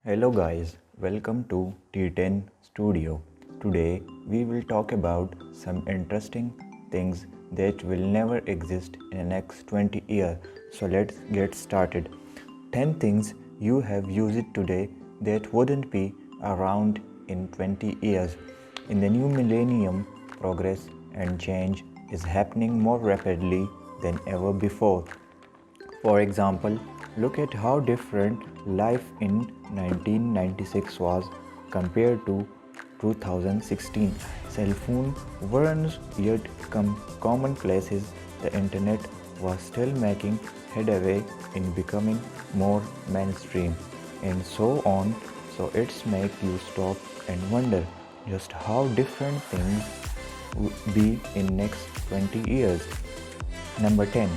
Hello guys, welcome to T10 Studio. Today we will talk about some interesting things that will never exist in the next 20 years. So let's get started. 10 things you have used today that wouldn't be around in 20 years. In the new millennium, progress and change is happening more rapidly than ever before. For example, look at how different life in 1996 was compared to 2016. Cell phones weren't yet commonplaces. The internet was still making headway in becoming more mainstream, and so on. So it's make you stop and wonder just how different things will be in next 20 years. Number 10.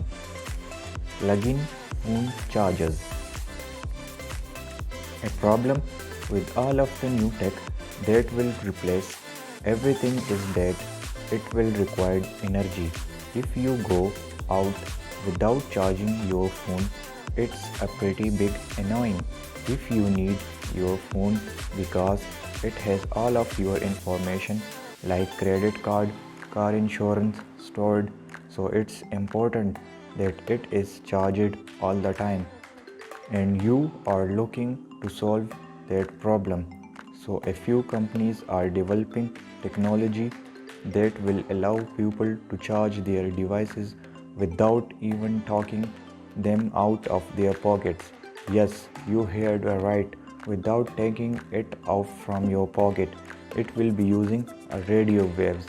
Plug-in phone chargers. A problem with all of the new tech that will replace everything is that it will require energy. If you go out without charging your phone, it's a pretty big annoying. If you need your phone because it has all of your information like credit card, car insurance stored, so it's important that it is charged all the time, and you are looking to solve that problem. So a few companies are developing technology that will allow people to charge their devices without even taking them out of their pockets. Yes, you heard right, without taking it out from your pocket. It will be using a radio waves.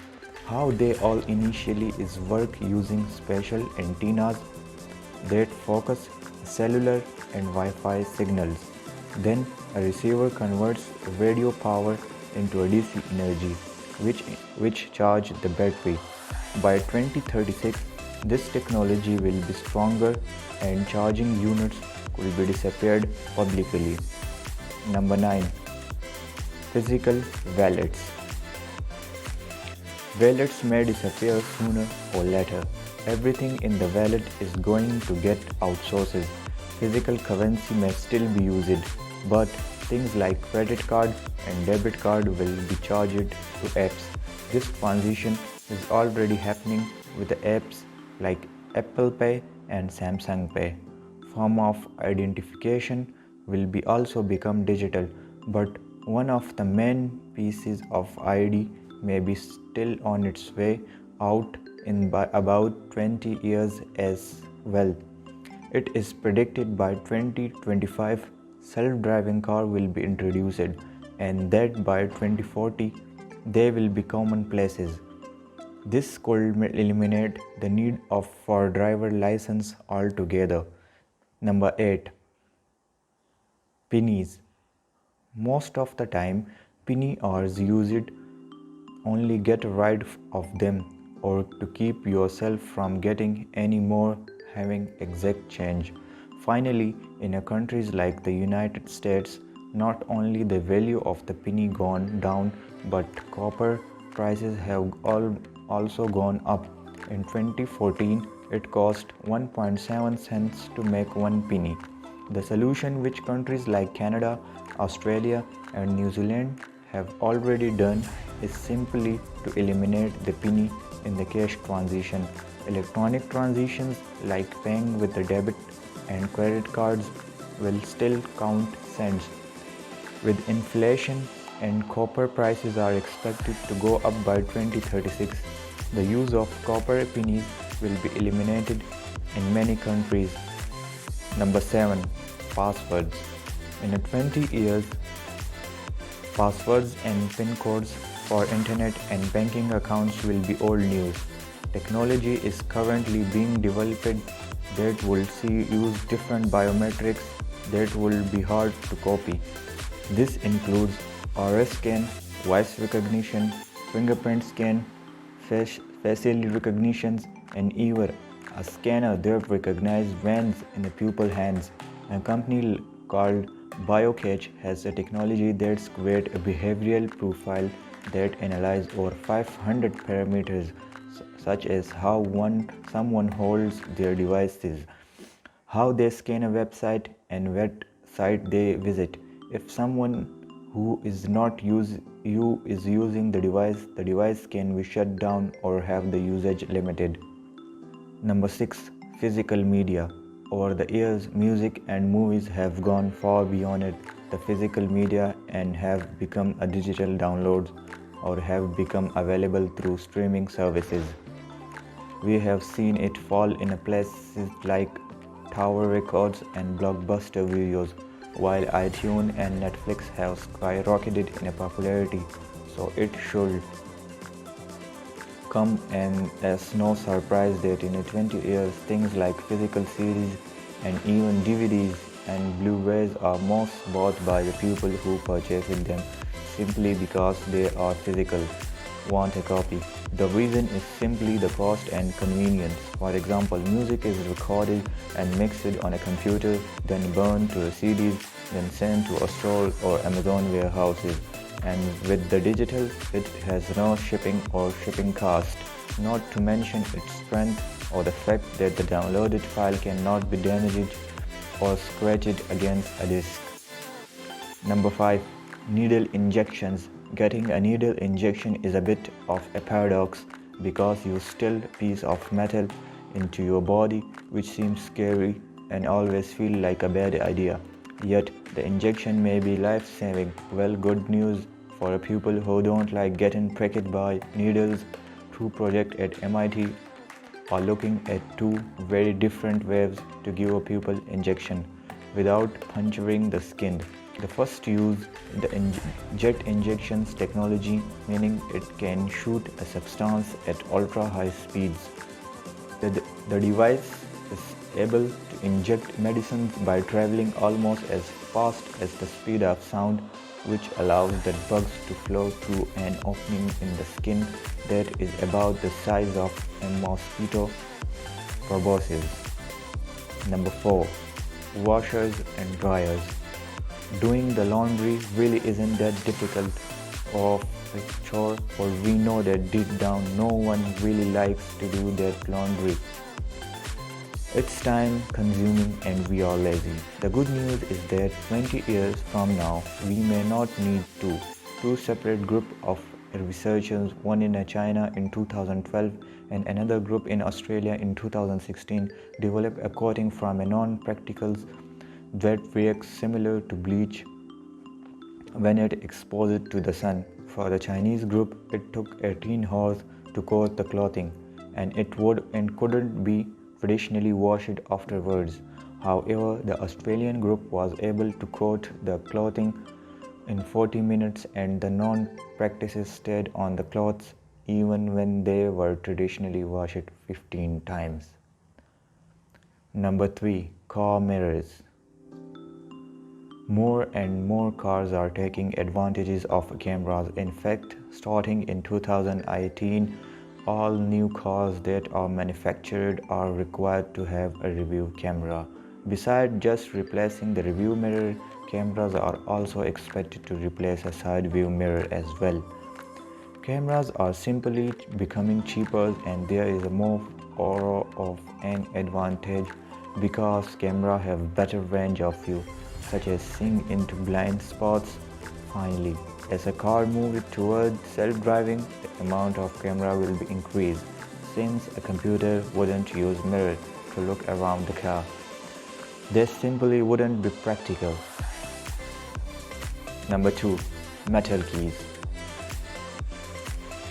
How they all initially is work using special antennas that focus cellular and Wi-Fi signals. Then a receiver converts radio power into a DC energy, which charge the battery. By 2036, this technology will be stronger and charging units will be disappeared publicly. Number 9. Physical wallets. Wallets may disappear sooner or later. Everything in the wallet is going to get outsourced. Physical currency may still be used, but things like credit card and debit card will be charged to apps. This transition is already happening with the apps like Apple Pay and Samsung Pay. Form of identification will be also become digital, but one of the main pieces of ID may be still on its way out in by about 20 years as well. It is predicted by 2025 self-driving car will be introduced, and that by 2040 they will be commonplaces. This could eliminate the need of for driver license altogether. Number 8. Pennies. Most of the time, penny are used only get rid of them or to keep yourself from getting any more having exact change. Finally, in countries like the United States, not only the value of the penny gone down, but copper prices have also gone up. In 2014, it cost 1.7 cents to make one penny. The solution which countries like Canada, Australia and New Zealand have already done is simply to eliminate the penny in the cash transition. Electronic transitions like paying with the debit and credit cards will still count cents. With inflation and copper prices are expected to go up by 2036, the use of copper pennies will be eliminated in many countries. Number 7. Passwords. In 20 years, passwords and PIN codes for internet and banking accounts will be old news. Technology is currently being developed that will use different biometrics that will be hard to copy. This includes iris scan, voice recognition, fingerprint scan, facial recognitions, and even a scanner that recognizes veins in the pupil hands. A company called BioCatch has a technology that creates a behavioral profile that analyzes over 500 parameters such as how someone holds their devices, how they scan a website, and what site they visit. If someone who is not you is using the device can be shut down or have the usage limited. Number 6. Physical media. Over the years, music and movies have gone far beyond the physical media and have become a digital downloads or have become available through streaming services. We have seen it fall in places like Tower Records and Blockbuster Videos, while iTunes and Netflix have skyrocketed in popularity, so it should come and as no surprise that in 20 years things like physical CDs and even DVDs and Blu-rays are most bought by the people who purchase them simply because they are physical, want a copy. The reason is simply the cost and convenience. For example, music is recorded and mixed on a computer, then burned to the CDs, then sent to a store or Amazon warehouses. And with the digital, it has no shipping or shipping cost, not to mention its strength or the fact that the downloaded file cannot be damaged or scratched against a disk. Number 5. Needle injections. Getting a needle injection is a bit of a paradox because you still a piece of metal into your body, which seems scary and always feel like a bad idea. Yet the injection may be life-saving. Well, good news for people who don't like getting pricked by needles. Two projects at MIT are looking at two very different ways to give a pupil injection without puncturing the skin. The first use the jet injections technology, meaning it can shoot a substance at ultra high speeds. The device is able to inject medicines by traveling almost as fast as the speed of sound, which allows the drugs to flow through an opening in the skin that is about the size of a mosquito proboscis. Number 4. Washers and dryers. Doing the laundry really isn't that difficult of a chore, for we know that deep down no one really likes to do their laundry. It's time consuming and we are lazy. The good news is that 20 years from now we may not need two separate groups of researchers, one in China in 2012 and another group in Australia in 2016, developed a coating from a non-practicals that reacts similar to bleach when it exposed to the sun. For the Chinese group, it took 18 hours to coat the clothing, and it would and couldn't be traditionally washed afterwards. However, the Australian group was able to coat the clothing in 40 minutes, and the non-practices stayed on the clothes even when they were traditionally washed 15 times. Number 3. Car mirrors. More and more cars are taking advantages of cameras. In fact, starting in 2018, all new cars that are manufactured are required to have a rearview camera. Besides just replacing the rearview mirror, cameras are also expected to replace a side view mirror as well. Cameras are simply becoming cheaper, and there is a more of an advantage because cameras have better range of view, such as seeing into blind spots. Finally, as a car moves towards self-driving, the amount of camera will be increased, since a computer wouldn't use mirror to look around the car. This simply wouldn't be practical. Number 2. Metal keys.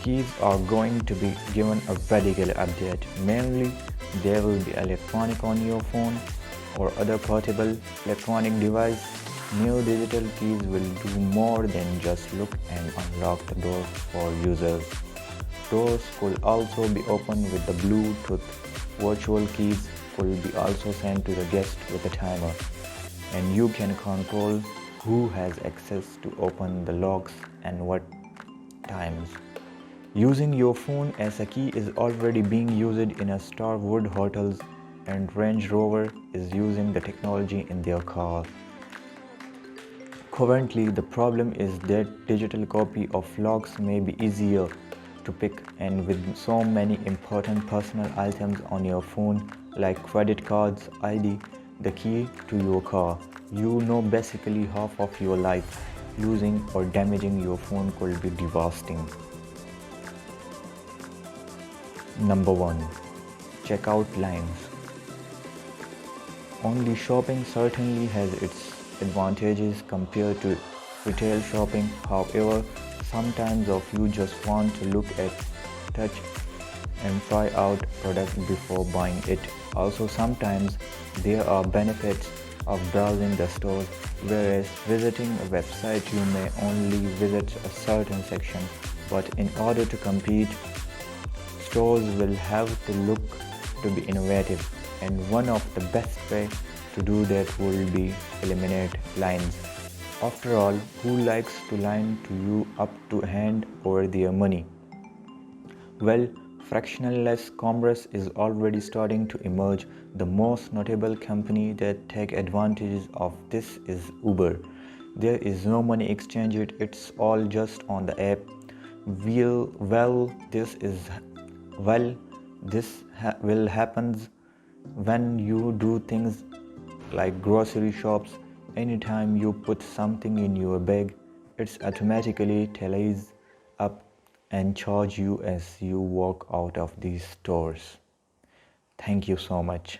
Keys are going to be given a radical update. Mainly, they will be electronic on your phone or other portable electronic device. New digital keys will do more than just look and unlock the doors for users. Doors could also be opened with the Bluetooth. Virtual keys could be also sent to the guest with a timer, and you can control who has access to open the locks and what times. Using your phone as a key is already being used in a Starwood hotels, and Range Rover is using the technology in their car. Currently, the problem is that digital copy of locks may be easier to pick, and with so many important personal items on your phone like credit cards, ID, the key to your car, You know, basically half of your life. Losing or damaging your phone could be devastating. Number 1. Checkout lines. Only shopping certainly has its advantages compared to retail shopping. However, sometimes of you just want to look at, touch and try out product before buying it. Also, sometimes there are benefits of browsing the stores, whereas visiting a website you may only visit a certain section. But in order to compete, stores will have to look to be innovative, and one of the best way to do that will be eliminate lines. After all, who likes to line to you up to hand over their money? Well, frictionless commerce is already starting to emerge. The most notable company that take advantage of this is Uber. There is no money exchange, it's all just on the app. Well, will happens when you do things like grocery shops. Anytime you put something in your bag, it's automatically tallies up and charge you as you walk out of these stores. Thank you so much.